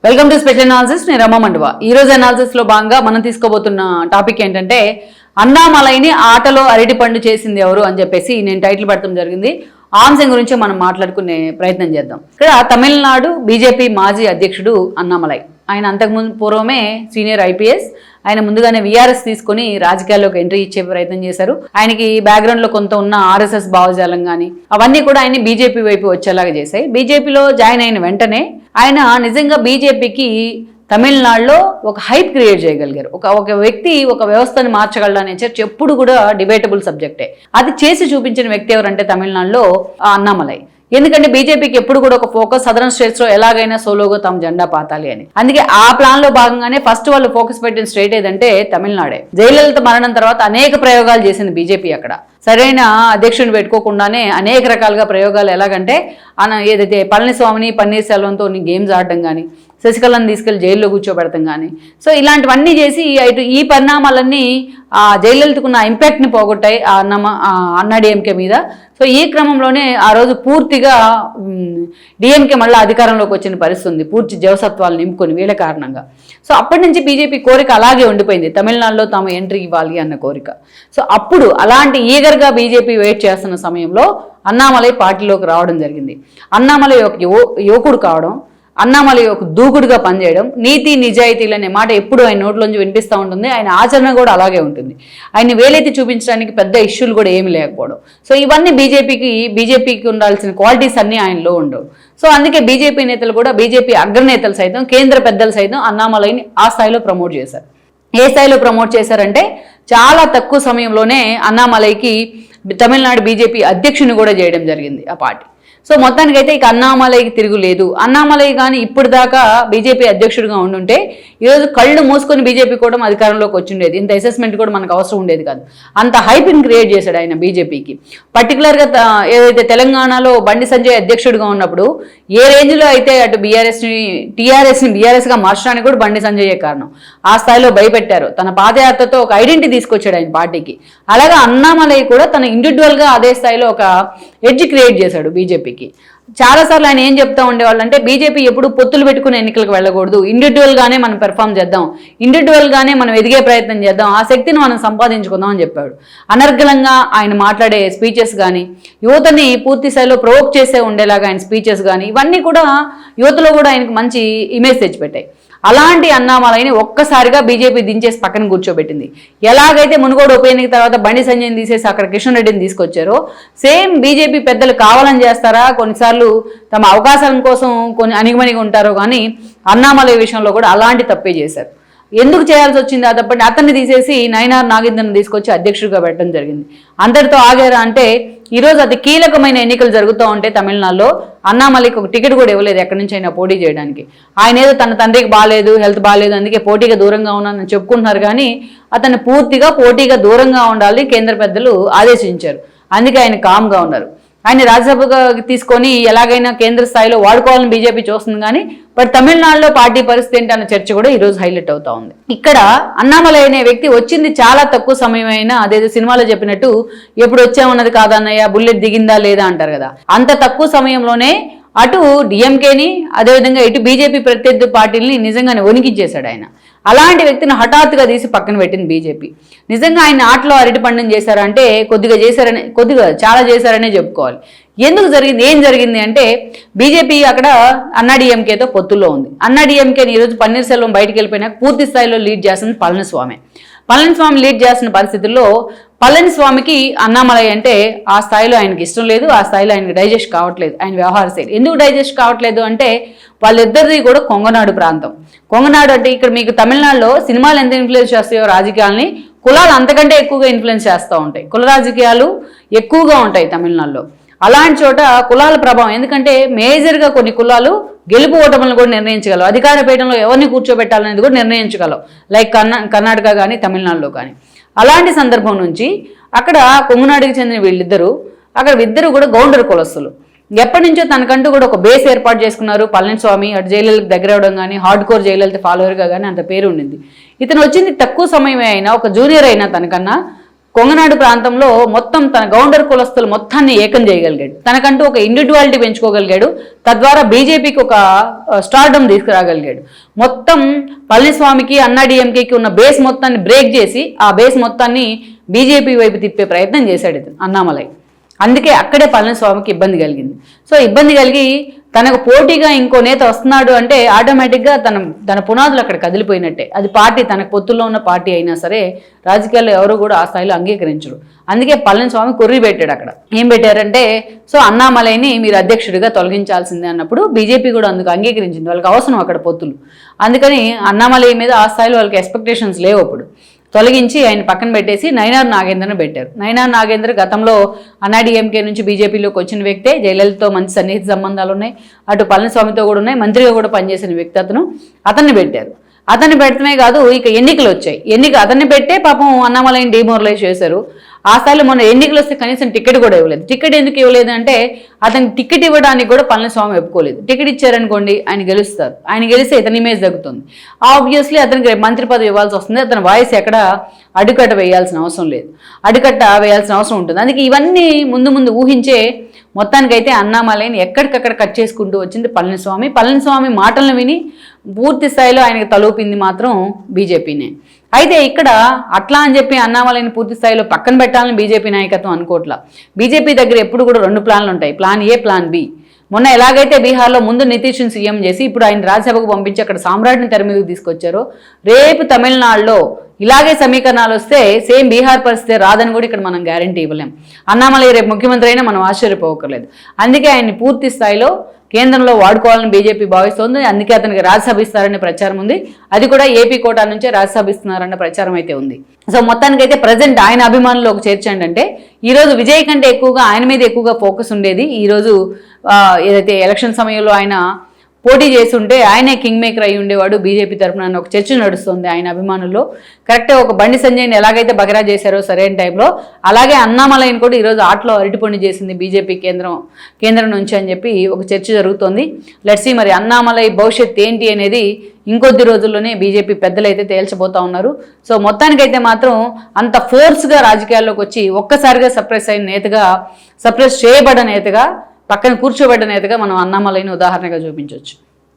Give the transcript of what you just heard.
Welcome to special analysis. నేను రమ మండవ. ఈ రోజు అనాలిసిస్ లో భాగంగా మనం తీసుకోబోతున్న టాపిక్ ఏంటంటే అన్నామలైని ఆటలో అరటి పండు చేసింది ఎవరు అని చెప్పేసి నేను టైటిల్ పెట్టడం జరిగింది. ఆ అంశం గురించి మనం మాట్లాడుకునే ప్రయత్నం చేద్దాం. ఇక్కడ తమిళనాడు బీజేపీ మాజీ అధ్యక్షుడు అన్నామలై. ఆయన అంతకుముందు పూర్వమే సీనియర్ ఐపీఎస్. ఆయన ముందుగానే వీఆర్ఎస్ తీసుకుని రాజకీయాల్లోకి ఎంట్రీ ఇచ్చే ప్రయత్నం చేశారు. ఆయనకి బ్యాక్గ్రౌండ్ లో కొంత ఉన్న ఆర్ఎస్ఎస్ భావజాలం కానీ అవన్నీ కూడా ఆయన బీజేపీ వైపు వచ్చేలాగా చేశాయి. బీజేపీలో జాయిన్ అయిన వెంటనే ఆయన నిజంగా బీజేపీకి తమిళనాడులో ఒక హైప్ క్రియేట్ చేయగలిగారు. ఒక వ్యక్తి ఒక వ్యవస్థని మార్చగలడనే చర్చ ఎప్పుడు కూడా డిబేటబుల్ సబ్జెక్టే. అది చేసి చూపించిన వ్యక్తి ఎవరంటే తమిళనాడులో అన్నామలై. ఎందుకంటే బీజేపీకి ఎప్పుడు కూడా ఒక ఫోకస్ సదరన్ స్టేట్స్ లో ఎలాగైనా సోలోగా తమ జెండా పాతాలి అని. అందుకే ఆ ప్లాన్ లో భాగంగానే ఫస్ట్ వాళ్ళు ఫోకస్ పెట్టిన స్టేట్ ఏదంటే తమిళనాడే. జయలలిత మరణం తర్వాత అనేక ప్రయోగాలు చేసింది బీజేపీ. అక్కడ సరైన అధ్యక్షుని పెట్టుకోకుండానే అనేక రకాలుగా ప్రయోగాలు. ఎలాగంటే ఏదైతే పళనిస్వామిని పన్నీర్ సెల్వంతో గేమ్స్ ఆడడం కానీ, శశికళను తీసుకెళ్లి జైల్లో కూర్చోబెడతాం కానీ, సో ఇలాంటివన్నీ చేసి ఇటు ఈ పరిణామాలన్నీ ఆ జయలలితకున్న ఇంపాక్ట్ని పోగొట్టాయి అన్నా డిఎంకే మీద. సో ఈ క్రమంలోనే ఆ రోజు పూర్తిగా డిఎంకే మళ్ళీ అధికారంలోకి వచ్చిన పరిస్థితి ఉంది, పూర్తి జవసత్వాలు నింపుకొని వీళ్ళ కారణంగా. సో అప్పటి నుంచి బీజేపీ కోరిక అలాగే ఉండిపోయింది, తమిళనాడులో తాము ఎంట్రీ ఇవ్వాలి అన్న కోరిక. సో అప్పుడు అలాంటి ఈగర్గా బీజేపీ వెయిట్ చేస్తున్న సమయంలో అన్నామలై పార్టీలోకి రావడం జరిగింది. అన్నామలై ఒక యువకుడు కావడం, అన్నామలై ఒక దూకుడుగా పనిచేయడం, నీతి నిజాయితీలు అనే మాట ఎప్పుడు ఆయన నోట్లోంచి వినిపిస్తూ ఉంటుంది. ఆయన ఆచరణ కూడా అలాగే ఉంటుంది. ఆయన వేలెత్తి చూపించడానికి పెద్ద ఇష్యూలు కూడా ఏమి లేకపోవడం. సో ఇవన్నీ బీజేపీకి ఉండాల్సిన క్వాలిటీస్ అన్నీ ఆయనలో ఉండవు. సో అందుకే బీజేపీ నేతలు కూడా, బీజేపీ అగ్రనేతలు సైతం, కేంద్ర పెద్దలు సైతం అన్నామలైని ఆ స్థాయిలో ప్రమోట్ చేశారు. ఏ స్థాయిలో ప్రమోట్ చేశారంటే చాలా తక్కువ సమయంలోనే అన్నామలైకి తమిళనాడు బీజేపీ అధ్యక్షుని కూడా చేయడం జరిగింది ఆ పార్టీ. సో మొత్తానికైతే ఇక అన్నామలైకి తిరుగులేదు. అన్నామలై కానీ ఇప్పుడు దాకా బీజేపీ అధ్యక్షుడిగా ఉండుంటే ఈరోజు కళ్ళు మూసుకొని బీజేపీ కూడా అధికారంలోకి వచ్చిండేది. ఇంత అసెస్మెంట్ కూడా మనకు అవసరం ఉండేది కాదు. అంత హైప్ని క్రియేట్ చేశాడు ఆయన బీజేపీకి. పర్టికులర్గా ఏదైతే తెలంగాణలో బండి సంజయ్ అధ్యక్షుడిగా ఉన్నప్పుడు ఏ రేంజ్లో అయితే అటు టీఆర్ఎస్ని బీఆర్ఎస్గా మార్చడానికి కూడా బండి సంజయే కారణం. ఆ స్థాయిలో భయపెట్టారు. తన పాదయాత్రతో ఒక ఐడెంటిటీ తీసుకొచ్చాడు ఆయన పార్టీకి. అలాగే అన్నామలై కూడా తన ఇండివిజువల్గా అదే స్థాయిలో ఒక ఎడ్జ్ క్రియేట్ చేశాడు బీజేపీకి. చాలాసార్లు ఆయన ఏం చెప్తా ఉండేవాళ్ళు అంటే బీజేపీ ఎప్పుడు పొత్తులు పెట్టుకుని ఎన్నికలకు వెళ్ళకూడదు, ఇండివిజువల్గానే మనం పెర్ఫామ్ చేద్దాం, ఇండివిజువల్గానే మనం ఎదిగే ప్రయత్నం చేద్దాం, ఆ శక్తిని మనం సంపాదించుకుందాం అని చెప్పాడు. అనర్గళంగా ఆయన మాట్లాడే స్పీచెస్ కానీ, యువతని పూర్తి స్థాయిలో ప్రొవోక్ చేసే ఉండేలాగా ఆయన స్పీచెస్ కానీ, ఇవన్నీ కూడా యువతలో కూడా ఆయనకు మంచి ఇమేజ్ తెచ్చిపెట్టాయి. అలాంటి అన్నామలైని ఒక్కసారిగా బీజేపీ దించేసి పక్కన కూర్చోబెట్టింది. ఎలాగైతే మునుగోడు ఉప ఎన్నిక తర్వాత బండి సంజయ్ని తీసేసి అక్కడ కిషన్ రెడ్డిని తీసుకొచ్చారో సేమ్ బీజేపీ పెద్దలు కావాలని చేస్తారా, కొన్నిసార్లు తమ అవకాశాల కోసం కొన్ని అణిగిమణిగి ఉంటారో కానీ అన్నామలై విషయంలో కూడా అలాంటి తప్పే చేశారు. ఎందుకు చేయాల్సి వచ్చింది? అతప్పటి అతన్ని తీసేసి నయనార్ నాగేంద్రను తీసుకొచ్చి అధ్యక్షుడిగా పెట్టడం జరిగింది. అంతటితో ఆగారా అంటే ఈరోజు అతి కీలకమైన ఎన్నికలు జరుగుతూ ఉంటే తమిళనాడులో అన్నామలైకి ఒక టికెట్ కూడా ఇవ్వలేదు ఎక్కడి నుంచి అయినా పోటీ చేయడానికి. ఆయన ఏదో తన తండ్రికి బాగాలేదు, హెల్త్ బాగాలేదు, అందుకే పోటీగా దూరంగా ఉన్నానని చెప్పుకుంటున్నారు కానీ అతన్ని పూర్తిగా పోటీగా దూరంగా ఉండాలి కేంద్ర పెద్దలు ఆదేశించారు. అందుకే ఆయన కామ్గా ఉన్నారు. ఆయన రాజ్యసభగా తీసుకొని ఎలాగైనా కేంద్ర స్థాయిలో వాడుకోవాలని బీజేపీ చూస్తుంది కానీ బట్ తమిళనాడులో పార్టీ పరిస్థితి ఏంటి అన్న చర్చ కూడా ఈరోజు హైలైట్ అవుతా ఉంది. ఇక్కడ అన్నామలై అనే వ్యక్తి వచ్చింది చాలా తక్కువ సమయం అయినా, అదేదో సినిమాలో చెప్పినట్టు ఎప్పుడు వచ్చామన్నది కాదన్నయ్య, బుల్లెట్ దిగిందా లేదా అంటారు కదా, అంత తక్కువ సమయంలోనే అటు డిఎంకేని అదేవిధంగా ఇటు బీజేపీ ప్రత్యర్థి పార్టీలని నిజంగానే వణికించేశాడు ఆయన. అలాంటి వ్యక్తిని హఠాత్తుగా తీసి పక్కన పెట్టింది బీజేపీ. నిజంగా ఆయన ఆటలో అరటి పండుగ చేశారంటే కొద్దిగా చాలా చేశారనే చెప్పుకోవాలి. ఎందుకు జరిగింది, ఏం జరిగింది అంటే బీజేపీ అక్కడ అన్నా డిఎంకేతో పొత్తుల్లో ఉంది. అన్నా డిఎంకేని ఈరోజు పన్నీర్ సెల్వం బయటికి వెళ్ళిపోయినాక పూర్తి స్థాయిలో లీడ్ చేస్తుంది పళనిస్వామి లీడ్ చేస్తున్న పరిస్థితుల్లో పళనిస్వామికి అన్నామలై అంటే ఆ స్థాయిలో ఆయనకి ఇష్టం లేదు, ఆ స్థాయిలో ఆయనకి డైజెస్ట్ కావట్లేదు ఆయన వ్యవహార శైలి. ఎందుకు డైజెస్ట్ కావట్లేదు అంటే వాళ్ళిద్దరిది కూడా కొంగనాడు ప్రాంతం. కొంగనాడు అంటే ఇక్కడ మీకు తమిళనాడులో సినిమాలు ఎంత ఇన్ఫ్లుయెన్స్ చేస్తాయో రాజకీయాలని, కులాలు అంతకంటే ఎక్కువగా ఇన్ఫ్లుయెన్స్ చేస్తూ ఉంటాయి. కుల రాజకీయాలు ఎక్కువగా ఉంటాయి తమిళనాడులో. అలాంటి చోట కులాల ప్రభావం, ఎందుకంటే మేజర్గా కొన్ని కులాలు గెలుపు ఓటములను కూడా నిర్ణయించగలవు, అధికార పీఠంలో ఎవరిని కూర్చోబెట్టాలనేది కూడా నిర్ణయించగలవు, లైక్ కర్ణాటక కానీ తమిళనాడులో కానీ. అలాంటి సందర్భం నుంచి అక్కడ కొంగునాడుకి చెందిన వీళ్ళిద్దరూ కూడా గౌండర్ కులస్తులు. ఎప్పటి నుంచో తనకంటూ కూడా ఒక బేస్ ఏర్పాటు చేసుకున్నారు. పళనిస్వామి అటు జయలలితకు దగ్గర అవడం కానీ, హార్డ్ కోర్ జయలలిత ఫాలోవర్గా కానీ అంత పేరు ఉండింది. ఇతను వచ్చింది తక్కువ సమయమే అయినా, ఒక జూనియర్ అయినా తనకన్నా కొంగనాడు ప్రాంతంలో మొత్తం తన గౌండర్ కులస్తులు మొత్తాన్ని ఏకం చేయగలిగాడు. తనకంటూ ఒక ఇండివిజువాలిటీ పెంచుకోగలిగాడు. తద్వారా బీజేపీకి ఒక స్టార్డమ్ తీసుకురాగలిగాడు. మొత్తం పళనిస్వామికి అన్నాడీఎంకేకి ఉన్న బేస్ మొత్తాన్ని బ్రేక్ చేసి ఆ బేస్ మొత్తాన్ని బీజేపీ వైపు తిప్పే ప్రయత్నం చేశాడు ఇతను అన్నామలై. అందుకే అక్కడే పళనిస్వామికి ఇబ్బంది కలిగింది. సో ఇబ్బంది కలిగి తనకు పోటీగా ఇంకో నేత వస్తున్నాడు అంటే ఆటోమేటిక్గా తన పునాదులు అక్కడ కదిలిపోయినట్టే. అది పార్టీ తనకు పొత్తుల్లో ఉన్న పార్టీ అయినా సరే రాజకీయాల్లో ఎవరు కూడా ఆ స్థాయిలో అంగీకరించరు. అందుకే పళనిస్వామి కొర్రి పెట్టాడు. అక్కడ ఏం పెట్టారంటే, సో అన్నామలైని మీరు అధ్యక్షుడిగా తొలగించాల్సిందే అన్నప్పుడు బీజేపీ కూడా అందుకు అంగీకరించింది. వాళ్ళకి అవసరం అక్కడ పొత్తులు. అందుకని అన్నామలై మీద ఆ స్థాయిలో వాళ్ళకి ఎక్స్పెక్టేషన్స్ లేవు. అప్పుడు తొలగించి ఆయన పక్కన పెట్టేసి నైనార్ నాగేంద్రను పెట్టారు. నైనార్ నాగేంద్ర గతంలో అన్నాడీఎంకే నుంచి బీజేపీలోకి వచ్చిన వ్యక్తే. జయలలితతో మంచి సన్నిహిత సంబంధాలు ఉన్నాయి. అటు పళనిస్వామితో కూడా ఉన్నాయి. మంత్రిగా కూడా పనిచేసిన వ్యక్తి అతన్ని పెట్టారు. అతన్ని పెడతమే కాదు, ఇక ఎన్నికలు వచ్చాయి. అతన్ని పెట్టే పాపం అన్నామలైని డిమోరలైజ్ చేశారు. ఆ స్థాయిలో మొన్న ఎన్నికలు వస్తే కనీసం టికెట్ కూడా ఇవ్వలేదు. టికెట్ ఎందుకు ఇవ్వలేదు అంటే అతనికి టికెట్ ఇవ్వడానికి కూడా పళనిస్వామి ఒప్పుకోలేదు. టికెట్ ఇచ్చారనుకోండి ఆయన గెలుస్తారు. ఆయన గెలిస్తే ఇతని ఇమేజ్ తగ్గుతుంది. ఆబ్వియస్లీ అతనికి మంత్రి పదవి ఇవ్వాల్సి వస్తుంది. అతని వాయిస్ ఎక్కడ అడ్డుకట్ట వేయాల్సిన అవసరం లేదు, అడ్డుకట్ట వేయాల్సిన అవసరం ఉంటుంది. అందుకే ఇవన్నీ ముందు ఊహించే మొత్తానికైతే అన్నామలైని ఎక్కడికక్కడ కట్ చేసుకుంటూ వచ్చింది పళనిస్వామి మాటలను విని పూర్తి స్థాయిలో ఆయనకు తలూపింది మాత్రం బీజేపీనే. అయితే ఇక్కడ అట్లా అని చెప్పి అన్నామలైని పూర్తి స్థాయిలో పక్కన పెట్టాలని బీజేపీ నాయకత్వం అనుకోవట్లా. బీజేపీ దగ్గర ఎప్పుడు కూడా 2 ప్లాన్లు ఉంటాయి, ప్లాన్ ఏ, ప్లాన్ బి. మొన్న ఎలాగైతే బీహార్లో ముందు నితీష్ని సీఎం చేసి ఇప్పుడు ఆయన రాజ్యసభకు పంపించి అక్కడ సామ్రాట్ని తెర మీదకు తీసుకొచ్చారో, రేపు తమిళనాడులో ఇలాగే సమీకరణాలు వస్తే సేమ్ బీహార్ పరిస్థితి రాదని కూడా ఇక్కడ మనం గ్యారంటీ ఇవ్వలేం. అన్నామలై రేపు ముఖ్యమంత్రి అయినా మనం ఆశ్చర్యపోకర్లేదు. అందుకే ఆయన్ని పూర్తి స్థాయిలో కేంద్రంలో వాడుకోవాలని బీజేపీ భావిస్తోంది. అందుకే అతనికి రాజ్యసభ ఇస్తారనే ప్రచారం ఉంది. అది కూడా ఏపీ కోటా నుంచే రాజ్యసభ ఇస్తున్నారన్న ప్రచారం అయితే ఉంది. సో మొత్తానికైతే ప్రజెంట్ ఆయన అభిమానులకు చేర్చండి అంటే ఈరోజు విజయ్ కంటే ఎక్కువగా ఆయన మీద ఎక్కువగా ఫోకస్ ఉండేది. ఈరోజు ఏదైతే ఎలక్షన్ సమయంలో ఆయన పోటీ చేస్తుంటే ఆయనే కింగ్ మేకర్ అయి ఉండేవాడు బీజేపీ తరఫున ఒక చర్చ నడుస్తుంది ఆయన అభిమానుల్లో. కరెక్టే, ఒక బండి సంజయ్ని ఎలాగైతే బగరా చేశారో సరైన టైంలో, అలాగే అన్నామలైని కూడా ఈరోజు ఆటలో అరటిపండు చేసింది బీజేపీ కేంద్రం నుంచి అని చెప్పి ఒక చర్చ జరుగుతోంది. లెట్స్ సీ మరి అన్నామలై భవిష్యత్ ఏంటి అనేది ఇంకొద్ది రోజుల్లోనే బీజేపీ పెద్దలు అయితే తేల్చబోతా ఉన్నారు. సో మొత్తానికైతే మాత్రం అంత ఫోర్స్గా రాజకీయాల్లోకి వచ్చి ఒక్కసారిగా సప్రెస్ చేయబడ్డ నేతగా, పక్కన కూర్చోబడ్డ నేతగా మనం అన్నామలైని ఉదాహరణగా చూపించవచ్చు.